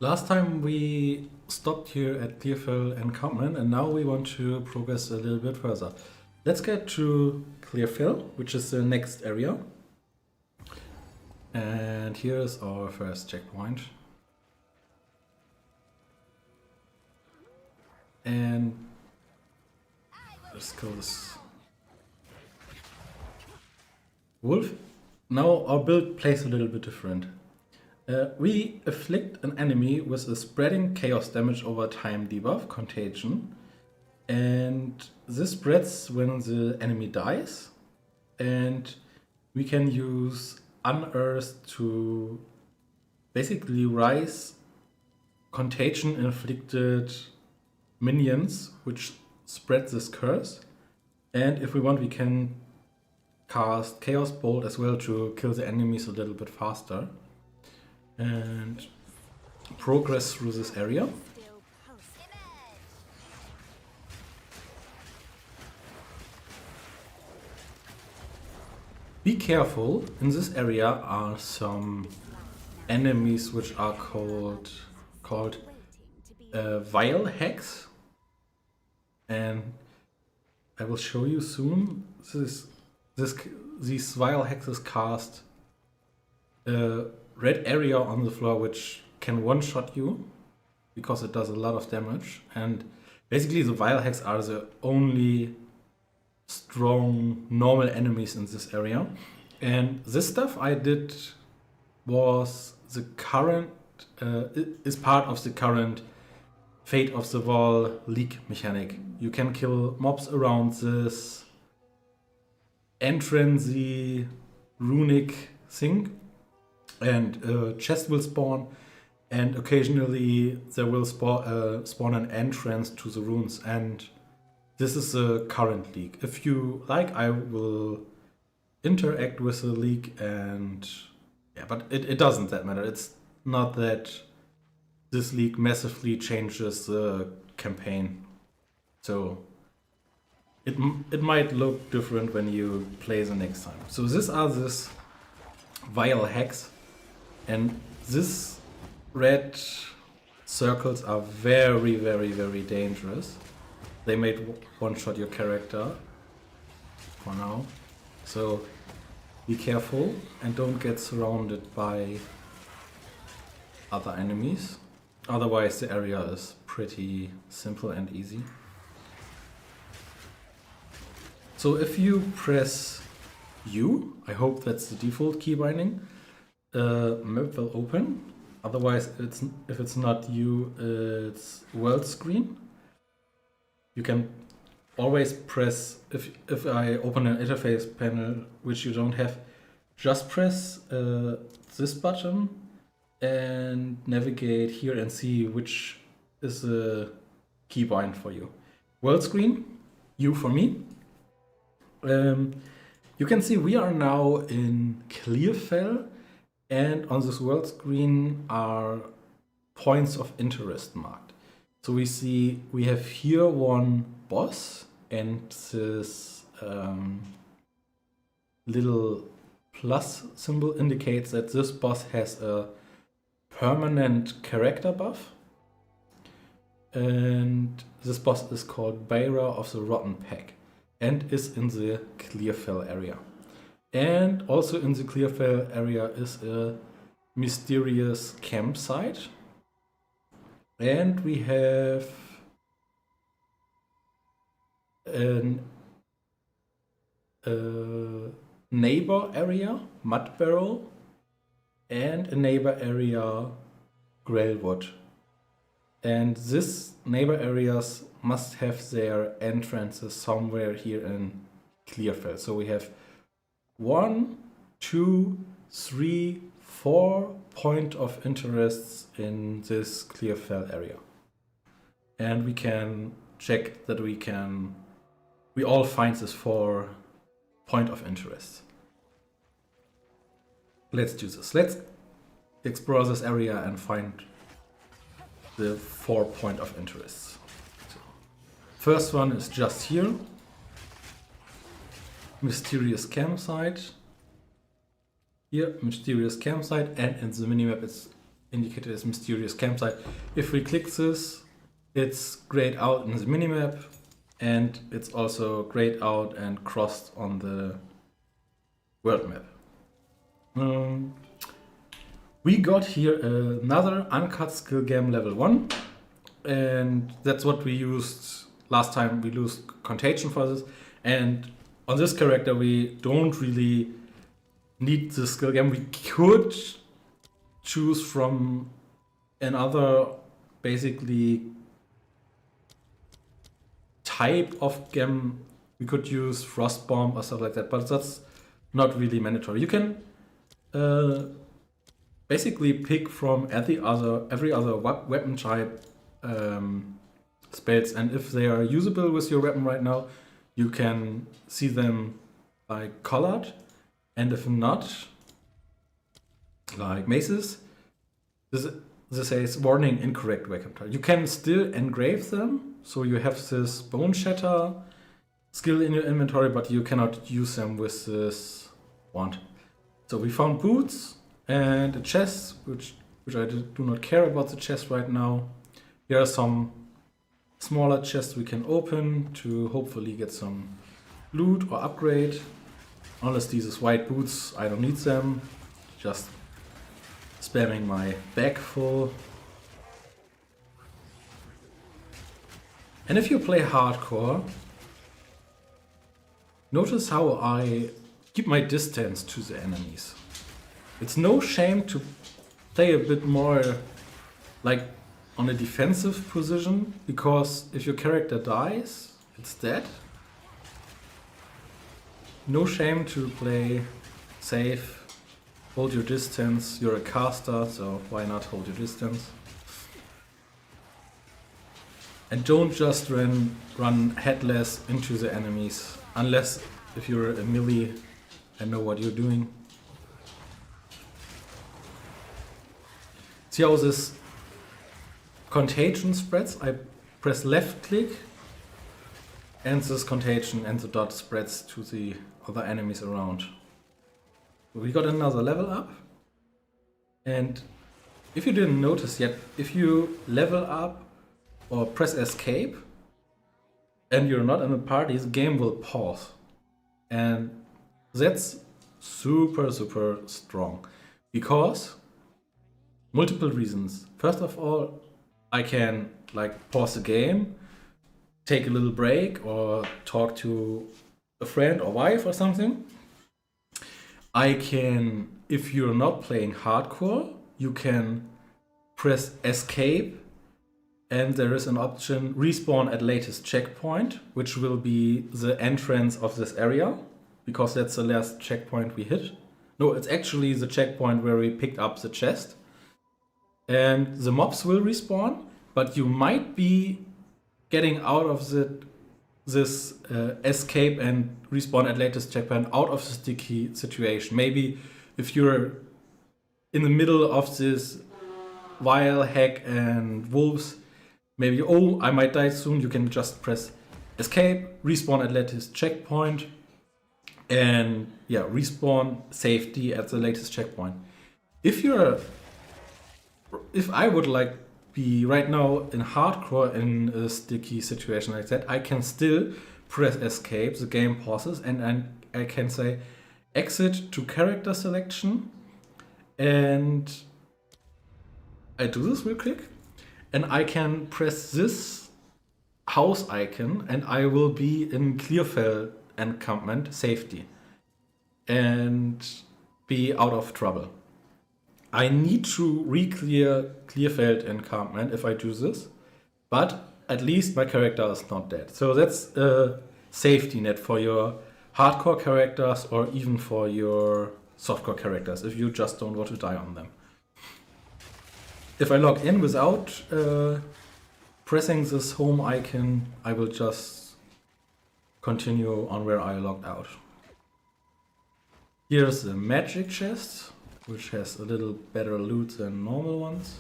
Last time we stopped here at Clearfell encampment, and now we want to progress a little bit further. Let's get to Clearfell, which is the next area. And here's our first checkpoint. And let's go this wolf. Now our build plays a little bit different. We afflict an enemy with a spreading chaos damage over time debuff, contagion. And this spreads when the enemy dies. And we can use Unearth to basically rise contagion inflicted minions, which spread this curse. And if we want, we can cast Chaos Bolt as well to kill the enemies a little bit faster. And progress through this area. Be careful, in this area are some enemies which are called Vile Hex. And I will show you soon. These Vile Hexes cast red area on the floor which can one-shot you because it does a lot of damage, and basically the Vile Hex are the only strong normal enemies in this area. And this stuff I did was the current is part of the current Fate of the Wall League mechanic. You can kill mobs around this entrancey runic thing, and a chest will spawn, and occasionally there will spawn an entrance to the runes. And this is the current league. If you like, I will interact with the league, and yeah, but it doesn't that matter. It's not that this league massively changes the campaign, so it might look different when you play the next time. So these are this Vile Hex. And these red circles are very, very, very dangerous. They might one-shot your character for now. So be careful and don't get surrounded by other enemies. Otherwise the area is pretty simple and easy. So if you press U, I hope that's the default key binding, map will open. Otherwise, if it's not you, it's world screen. You can always press, if I open an interface panel which you don't have, just press this button and navigate here and see which is the keybind for you. World screen, U for me. You can see we are now in Clearfell. And on this world screen are points of interest marked. So we see we have here one boss, and this little plus symbol indicates that this boss has a permanent character buff. And this boss is called Bearer of the Rotten Pack and is in the Clearfell area. And also in the Clearfell area is a mysterious campsite. And we have a neighbor area, Mud Barrel, and a neighbor area, Grailwood. And these neighbor areas must have their entrances somewhere here in Clearfell. So we have 1, 2, 3, 4 point of interests in this Clearfell area. And we can check that we all find this 4 point of interest. Let's do this. Let's explore this area and find the 4 point of interest. So, first one is just here. Mysterious campsite. Here, mysterious campsite, and in the minimap it's indicated as mysterious campsite. If we click this, it's grayed out in the minimap, and it's also grayed out and crossed on the world map. We got here another uncut skill gem level 1, and that's what we used last time. We used Contagion for this, and on this character we don't really need the skill gem. We could choose from another basically type of gem. We could use Frost Bomb or stuff like that, but that's not really mandatory. You can basically pick from every other weapon type spells, and if they are usable with your weapon right now, you can see them like colored, and if not, like maces, this says warning, incorrect weapon type. You can still engrave them, so you have this Bone Shatter skill in your inventory, but you cannot use them with this wand. So we found boots and a chest, which I do not care about the chest right now. Here are some smaller chests we can open to hopefully get some loot or upgrade. Unless these white boots, I don't need them. Just spamming my bag full. And if you play hardcore, notice how I keep my distance to the enemies. It's no shame to play a bit more like on a defensive position, because if your character dies, it's dead. No shame to play safe, hold your distance. You're a caster, so why not hold your distance? And don't just run headless into the enemies, unless if you're a melee and know what you're doing. See how this contagion spreads? I press left click and this contagion and the dot spreads to the other enemies around. We got another level up, and if you didn't notice yet, if you level up or press escape and you're not in a party, the game will pause, and that's super strong because multiple reasons. First of all, I can like pause the game, take a little break, or talk to a friend or wife or something. I can, if you're not playing hardcore, you can press escape and there is an option respawn at latest checkpoint, which will be the entrance of this area, because that's the last checkpoint we hit. No, it's actually the checkpoint where we picked up the chest. And the mobs will respawn, but you might be getting out of this escape and respawn at latest checkpoint out of the sticky situation. Maybe if you're in the middle of this vile hack and wolves, maybe, oh, I might die soon, you can just press escape, respawn at latest checkpoint, and yeah, respawn safety at the latest checkpoint. If I would like be right now in hardcore in a sticky situation like that, I can still press escape, the game pauses, and I can say exit to character selection, and I do this real quick, and I can press this house icon and I will be in Clearfell encampment safety and be out of trouble. I need to re-clear Clearfeld encampment if I do this, but at least my character is not dead. So that's a safety net for your hardcore characters or even for your softcore characters if you just don't want to die on them. If I log in without pressing this home icon, I will just continue on where I logged out. Here's the magic chest, which has a little better loot than normal ones.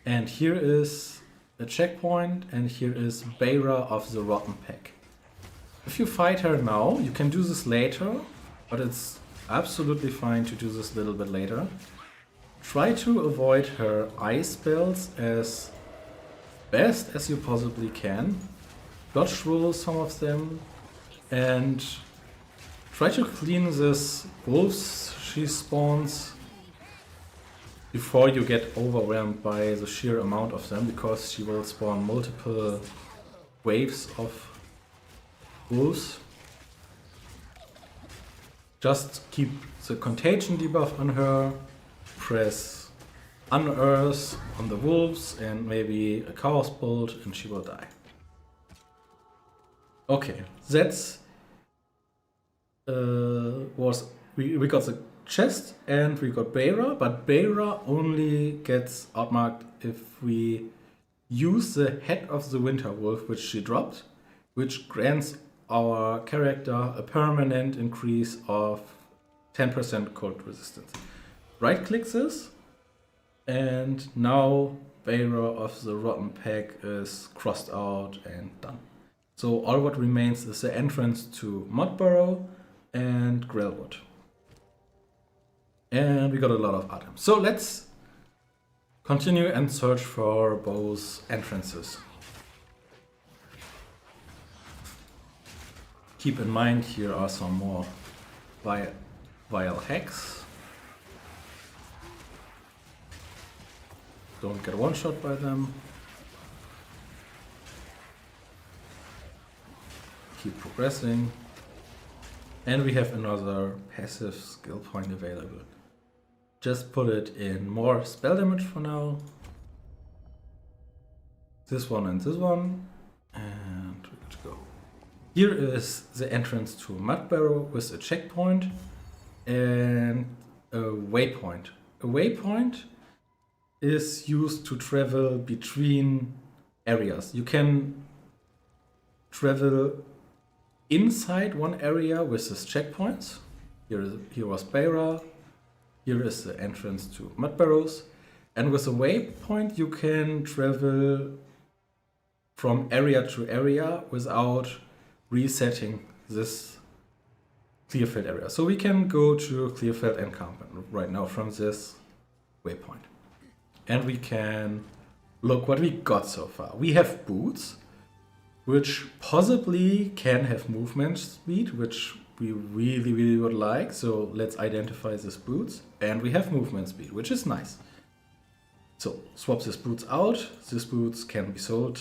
And here is a checkpoint, and here is Beira of the Rotten Pack. If you fight her now, you can do this later, but it's absolutely fine to do this a little bit later. Try to avoid her eye spells as best as you possibly can. Dodge roll some of them and try to clean this wolves she spawns before you get overwhelmed by the sheer amount of them, because she will spawn multiple waves of wolves. Just keep the contagion debuff on her, press unearth on the wolves and maybe a chaos bolt and she will die. Okay, that's we got the chest and we got Beira, but Beira only gets outmarked if we use the head of the winter wolf which she dropped, which grants our character a permanent increase of 10% cold resistance. Right click this and now Beira of the Rotten Pack is crossed out and done. So all what remains is the entrance to Mudburrow and Grellwood. And we got a lot of items. So let's continue and search for both entrances. Keep in mind here are some more vile hacks. Don't get one shot by them. Keep progressing. And we have another passive skill point available. Just put it in more spell damage for now. This one and this one. And we're good to go. Here is the entrance to Mudburrow with a checkpoint and a waypoint. A waypoint is used to travel between areas. You can travel inside one area with these checkpoints. Here was Beira. Here is the entrance to Mudburrows. And with a waypoint you can travel from area to area without resetting this Clearfield area. So we can go to Clearfield encampment right now from this waypoint. And we can look what we got so far. We have boots, which possibly can have movement speed, which we really would like. So let's identify these boots. And we have movement speed, which is nice. So swap these boots out. These boots can be sold.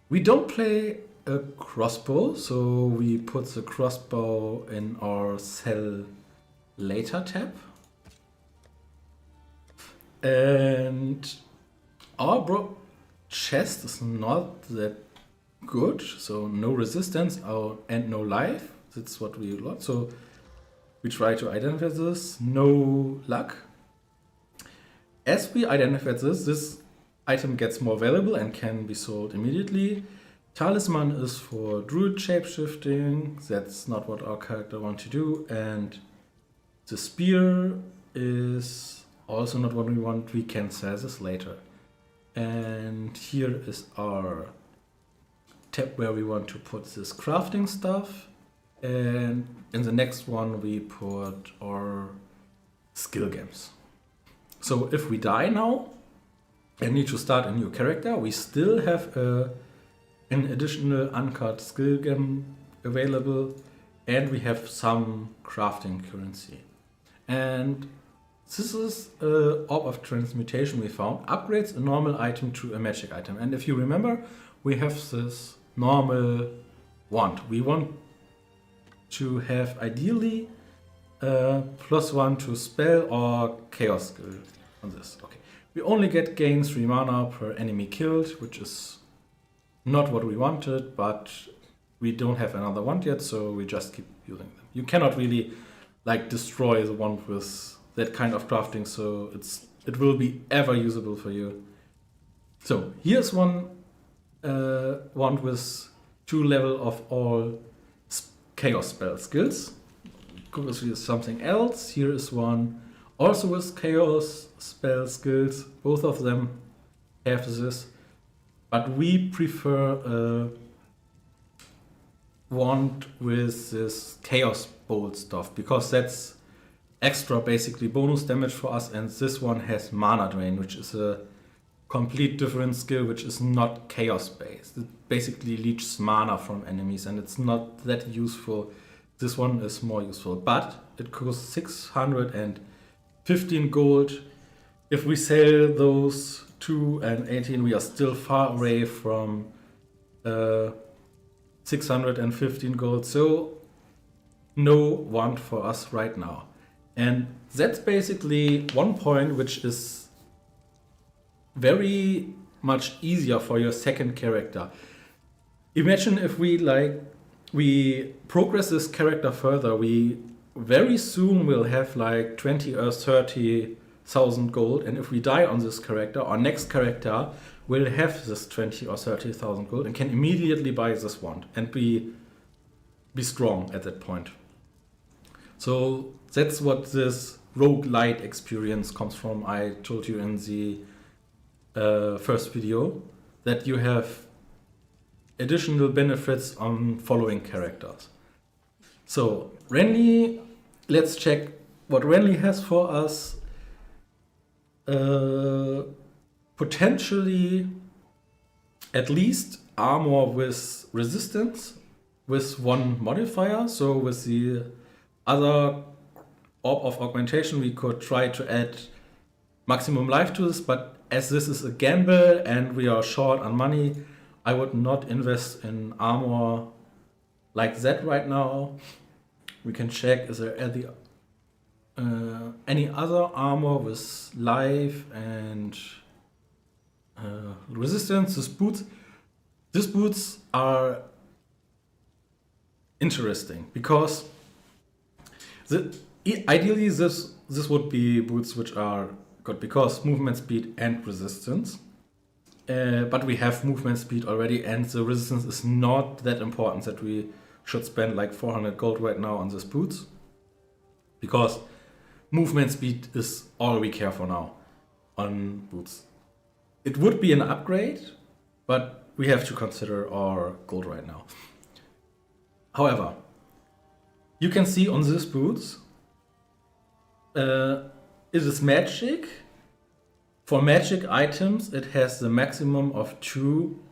We don't play a crossbow, so we put the crossbow in our sell later tab. And our chest is not that good, so no resistance and no life. That's what we got. So we try to identify this. No luck. As we identify this item gets more valuable and can be sold immediately. Talisman is for druid shapeshifting. That's not what our character wants to do. And the spear is also not what we want. We can sell this later. And here is our tab where we want to put this crafting stuff. And in the next one we put our skill games. So if we die now and need to start a new character, we still have an additional uncut skill gem available, and we have some crafting currency. And this is an Orb of Transmutation we found. Upgrades a normal item to a magic item. And if you remember, we have this normal wand. We want to have ideally +1 to spell or chaos skill on this. Okay. We only get gains 3 mana per enemy killed, which is not what we wanted, but we don't have another wand yet, so we just keep using them. You cannot really like destroy the wand with that kind of crafting, so it will be ever usable for you. So here's one wand with 2 level of all chaos spell skills. Obviously something else. Here is one also with chaos spell skills. Both of them have this, but we prefer a wand with this chaos bolt stuff because that's extra basically bonus damage for us, and this one has mana drain, which is a complete different skill, which is not chaos based. It basically leeches mana from enemies, and it's not that useful. This one is more useful, but it costs 615 gold. If we sell those 2 and 18, we are still far away from 615 gold, so no want for us right now. And that's basically one point which is very much easier for your second character. Imagine if we progress this character further, we very soon will have like 20 or 30,000 gold, and if we die on this character, our next character will have this 20 or 30,000 gold and can immediately buy this wand and be strong at that point. So that's what this roguelite experience comes from. I told you in the first video that you have additional benefits on following characters. So Renly, let's check what Renly has for us. Potentially at least armor with resistance with one modifier. So with the other Orb of Augmentation we could try to add maximum life to this, but as this is a gamble and we are short on money, I would not invest in armor like that right now. We can check, is there any other armor with life and resistance. These boots are interesting because ideally this would be boots which are good because movement speed and resistance. But we have movement speed already, and the resistance is not that important that we should spend like 400 gold right now on these boots, because movement speed is all we care for now on boots. It would be an upgrade, but we have to consider our gold right now. However, you can see on these boots, it is magic. For magic items, it has the maximum of 2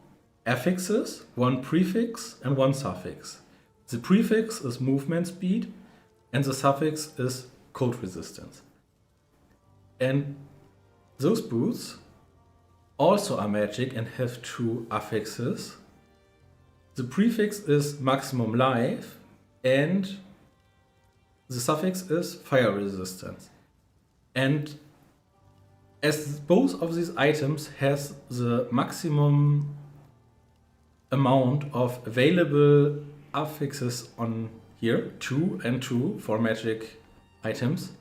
affixes, 1 prefix and 1 suffix. The prefix is movement speed and the suffix is cold resistance. And those boots also are magic and have 2 affixes. The prefix is maximum life and the suffix is fire resistance. And as both of these items has the maximum amount of available affixes on here, 2 and 2 for magic items,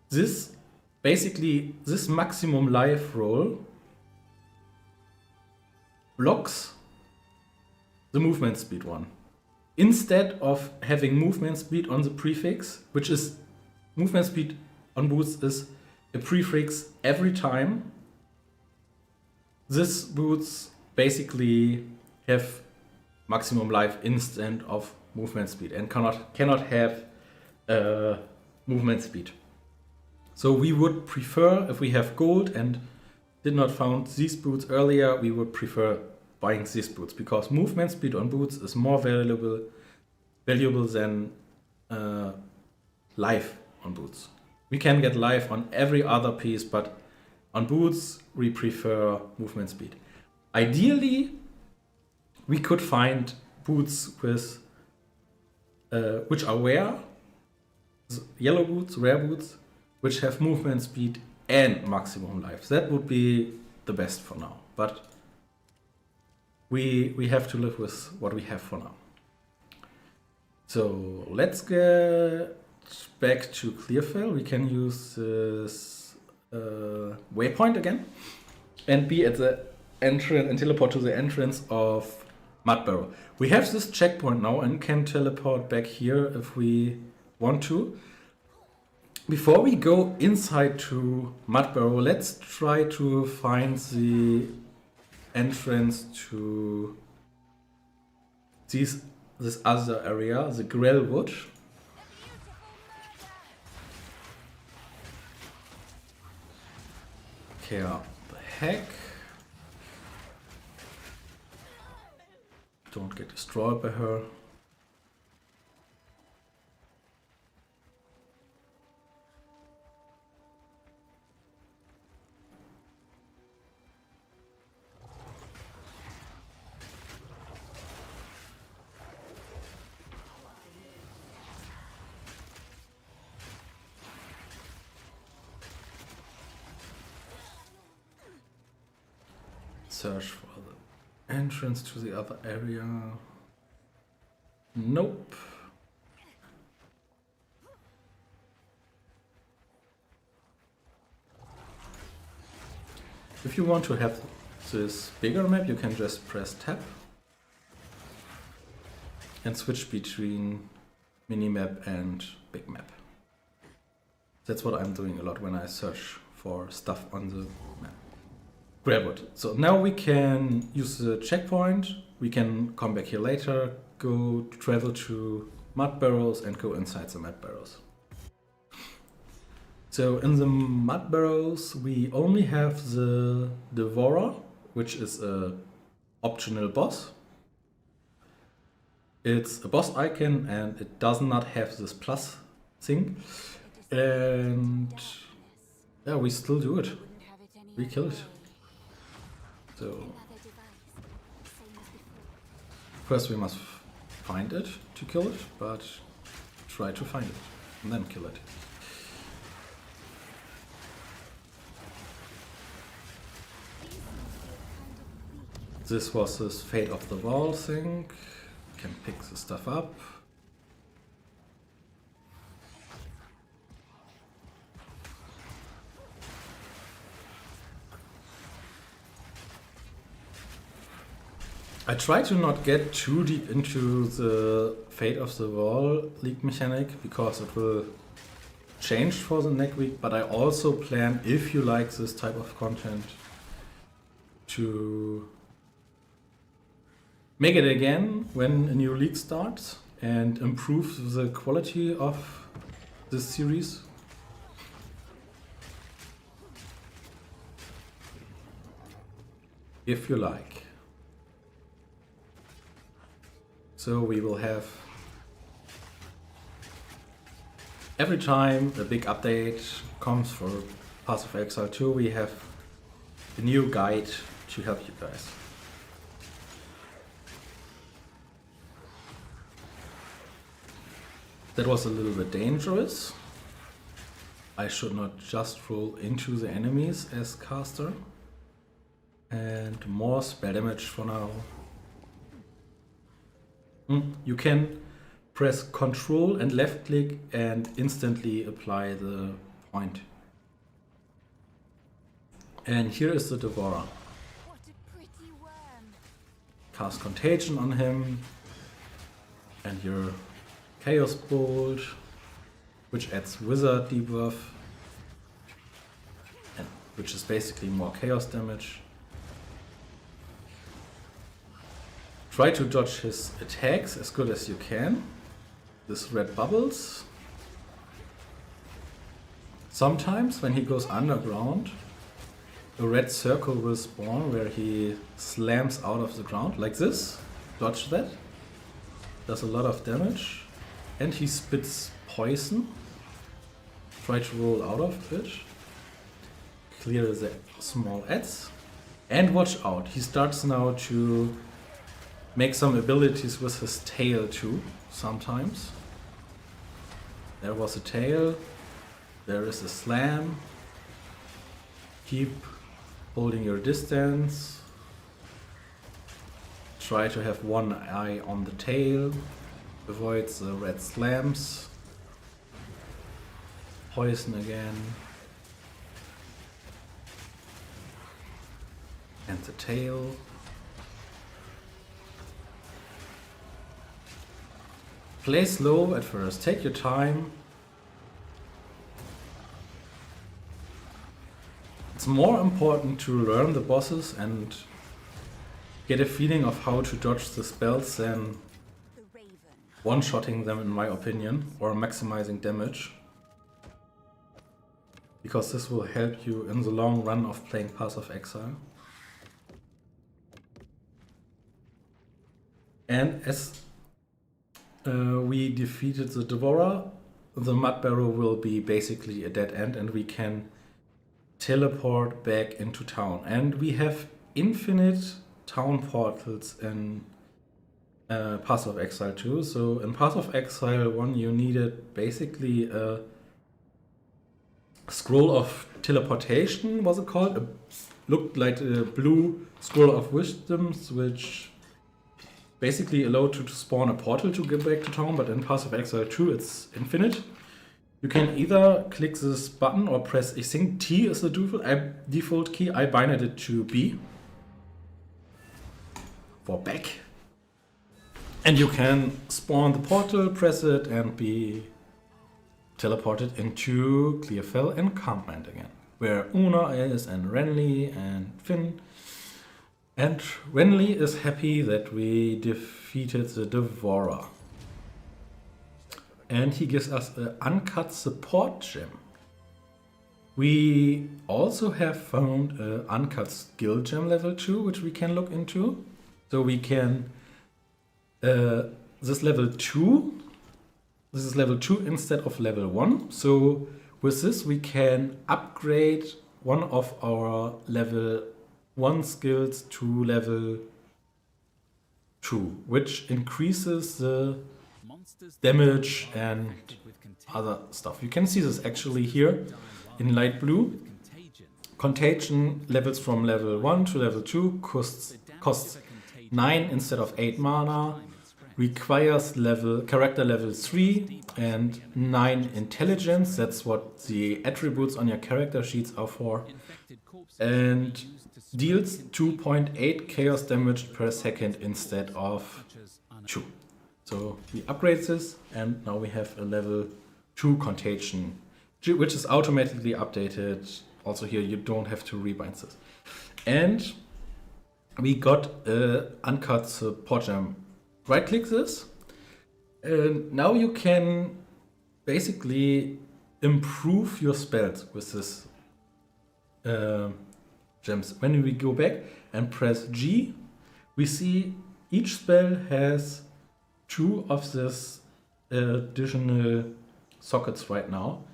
this maximum life roll blocks the movement speed one. Instead of having movement speed on the prefix, which is movement speed on boots is a prefix every time, these boots basically have maximum life instead of movement speed and cannot have movement speed. So we would prefer, if we have gold and did not found these boots earlier, we would prefer buying these boots because movement speed on boots is more valuable than life on boots. We can get life on every other piece, but on boots we prefer movement speed. Ideally, we could find boots with which are rare, yellow boots, rare boots, which have movement speed and maximum life. That would be the best for now, but we have to live with what we have for now. So let's get back to Clearfell. We can use this waypoint again and be at the entrance and teleport to the entrance of Mudbarrow. We have this checkpoint now and can teleport back here if we want to. Before we go inside to Mudbarrow, let's try to find the entrance to this other area, the Grellwood. scare the heck. Don't get destroyed by her. Search for the entrance to the other area. Nope. If you want to have this bigger map, you can just press tab and switch between minimap and big map. That's what I'm doing a lot when I search for stuff on the map. Gravelwood. So now we can use the checkpoint. We can come back here later, go travel to mud barrows and go inside the mud barrows. So in the mud barrows we only have the Devourer, which is a optional boss. It's a boss icon and it does not have this plus thing. And yeah, we still do it. We kill it. So first we must find it to kill it, but try to find it and then kill it. This was this Fate of the Wall thing. You can pick the stuff up. I try to not get too deep into the Fate of the Wall League mechanic because it will change for the next week, but I also plan, if you like this type of content, to make it again when a new league starts and improve the quality of this series. If you like. So we will have every time a big update comes for Path of Exile 2, we have a new guide to help you guys. That was a little bit dangerous. I should not just roll into the enemies as caster. And more spell damage for now. You can press Ctrl and left click and instantly apply the point. And here is the Devourer. What a pretty worm. Cast Contagion on him. And your Chaos Bolt, which adds Wizard debuff, and which is basically more chaos damage. Try to dodge his attacks as good as you can. This red bubbles. Sometimes when he goes underground, a red circle will spawn where he slams out of the ground like this. Dodge that. Does a lot of damage. And he spits poison. Try to roll out of it. Clear the small ads. And watch out, he starts now to make some abilities with his tail too, sometimes. There was a tail, there is a slam. Keep holding your distance. Try to have one eye on the tail. Avoid the red slams. Poison again. And the tail. Play slow at first, take your time. It's more important to learn the bosses and get a feeling of how to dodge the spells than one-shotting them, in my opinion, or maximizing damage. because this will help you in the long run of playing Path of Exile. And as we defeated the Devourer, the Mud Barrow will be basically a dead end and we can teleport back into town. And we have infinite town portals in Path of Exile 2. So in Path of Exile 1 you needed basically a scroll of teleportation, was it called? It looked like a blue scroll of wisdoms, which basically allowed you to spawn a portal to get back to town, but in Path of Exile 2 it's infinite. You can either click this button or press, I think T is the default key. I binded it to B for back. And you can spawn the portal, press it, and be teleported into Clearfell encampment again, where Una is and Renly and Finn. And Renly is happy that we defeated the Devourer. And he gives us an uncut support gem. We also have found an uncut skill gem level 2, which we can look into. So we can, this is level 2 instead of level 1. So with this we can upgrade one of our level 1 skills to level 2, which increases the damage and other stuff. You can see this actually here in light blue. Contagion levels from level 1 to level 2 costs 9 instead of 8 mana, requires character level 3 and 9 intelligence. That's what the attributes on your character sheets are for. And deals 2.8 chaos damage per second instead of 2. So we upgrade this and now we have a level 2 contagion, which is automatically updated. Also here you don't have to rebind this. And we got a uncut support gem. Right click this and now you can basically improve your spells with this gems. When we go back and press G, we see each spell has 2 of this additional sockets right now,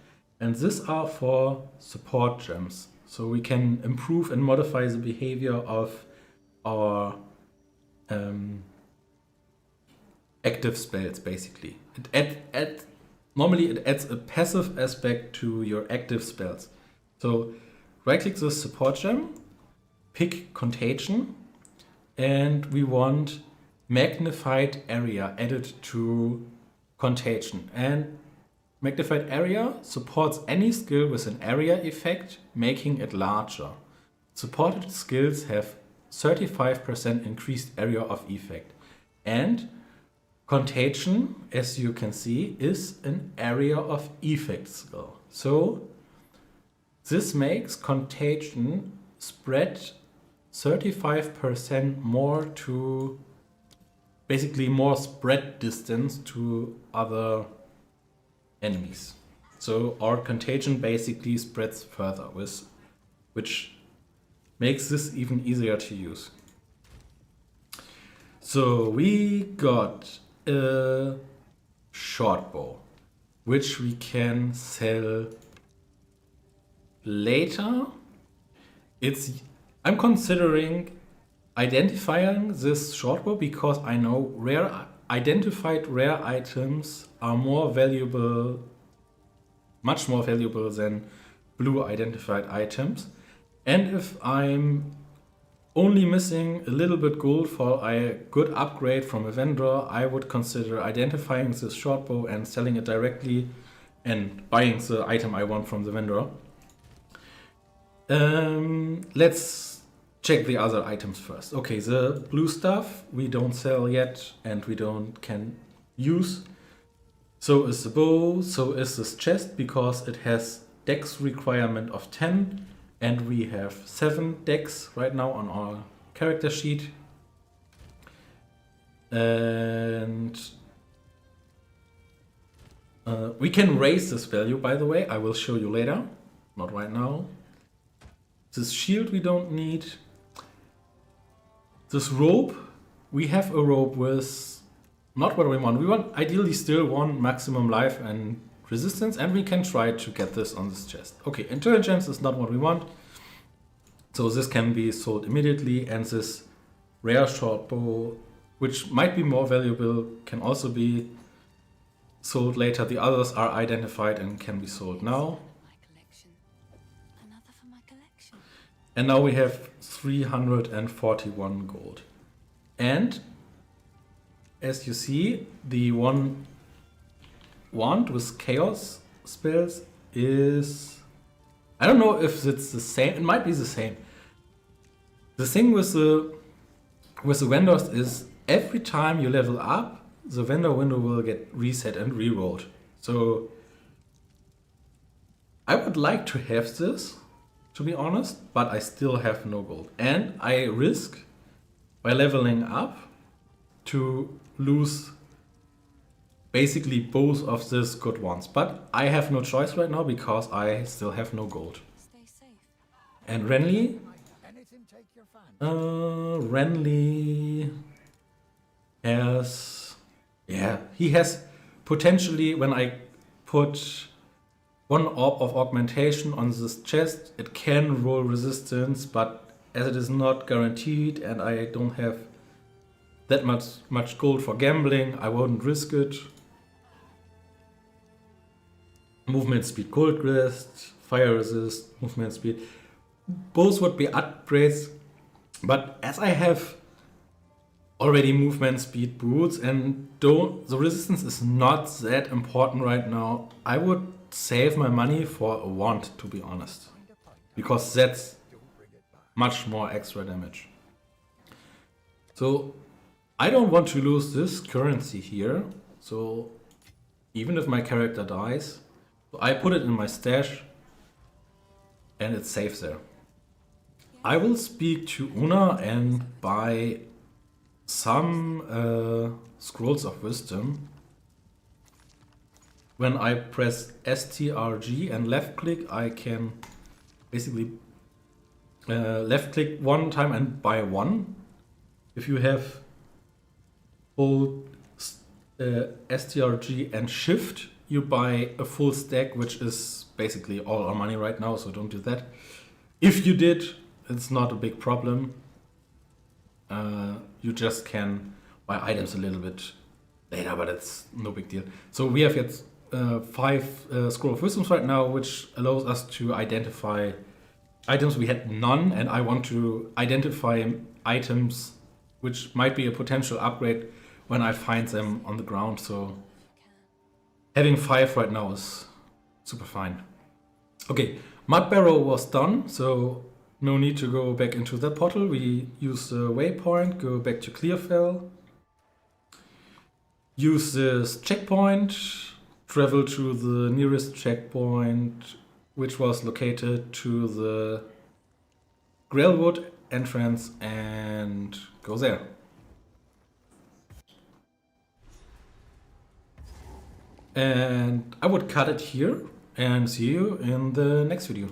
and these are for support gems. So we can improve and modify the behavior of our active spells basically. Normally it adds a passive aspect to your active spells. So right click the support gem, pick Contagion, and we want magnified area added to Contagion. And magnified area supports any skill with an area effect, making it larger. Supported skills have 35% increased area of effect. And Contagion, as you can see, is an area of effect skill. So this makes Contagion spread 35% more to basically more spread distance to other enemies. So our Contagion basically spreads further, which makes this even easier to use. So we got a short bow, which we can sell later. I'm considering identifying this short bow because I know identified rare items are more valuable, much more valuable than blue identified items. And if I'm only missing a little bit gold for a good upgrade from a vendor, I would consider identifying this short bow and selling it directly and buying the item I want from the vendor. Let's check the other items first. Okay, the blue stuff we don't sell yet and we can use. So is the bow, so is this chest because it has dex requirement of 10 and we have 7 dex right now on our character sheet. And we can raise this value, by the way, I will show you later. Not right now. This shield we don't need. This rope, we have a rope with not what we want. We want ideally still 1 maximum life and resistance, and we can try to get this on this chest. Okay, intelligence is not what we want. So this can be sold immediately, and this rare short bow, which might be more valuable, can also be sold later. The others are identified and can be sold now. My collection. Another for my collection. And now we have 341 gold. And as you see, the one wand with chaos spells is... I don't know if it's the same. It might be the same. The thing with the vendors is every time you level up, the vendor window will get reset and rerolled. So I would like to have this, to be honest, but I still have no gold. And I risk, by leveling up, to lose basically both of these good ones. But I have no choice right now because I still have no gold. Stay safe. And Renly? Anything take your fancy? Renly has... Yeah, he has potentially, when I put 1 orb of augmentation on this chest, it can roll resistance, but as it is not guaranteed and I don't have that much gold for gambling, I won't risk it. Movement speed, gold rest, fire resist, movement speed. Both would be upgrades, but as I have already movement speed boots and the resistance is not that important right now, I would save my money for a wand, to be honest, because that's much more extra damage. So I don't want to lose this currency here, so even if my character dies, so I put it in my stash and it's safe there. I will speak to Una and buy some scrolls of wisdom. When I press STRG and left click, I can basically left click 1 time and buy 1. If you have hold STRG and shift, you buy a full stack, which is basically all our money right now, so don't do that. If you did, it's not a big problem. You just can buy items a little bit later, but it's no big deal. So we have yet 5 Scroll of Wisdoms right now, which allows us to identify items. We had none, and I want to identify items which might be a potential upgrade when I find them on the ground. So having 5 right now is super fine. Okay, Mud Barrow was done, so no need to go back into that portal. We use the waypoint, go back to Clearfell, use this checkpoint, travel to the nearest checkpoint, which was located to the Grailwood entrance, and go there. And I would cut it here and see you in the next video.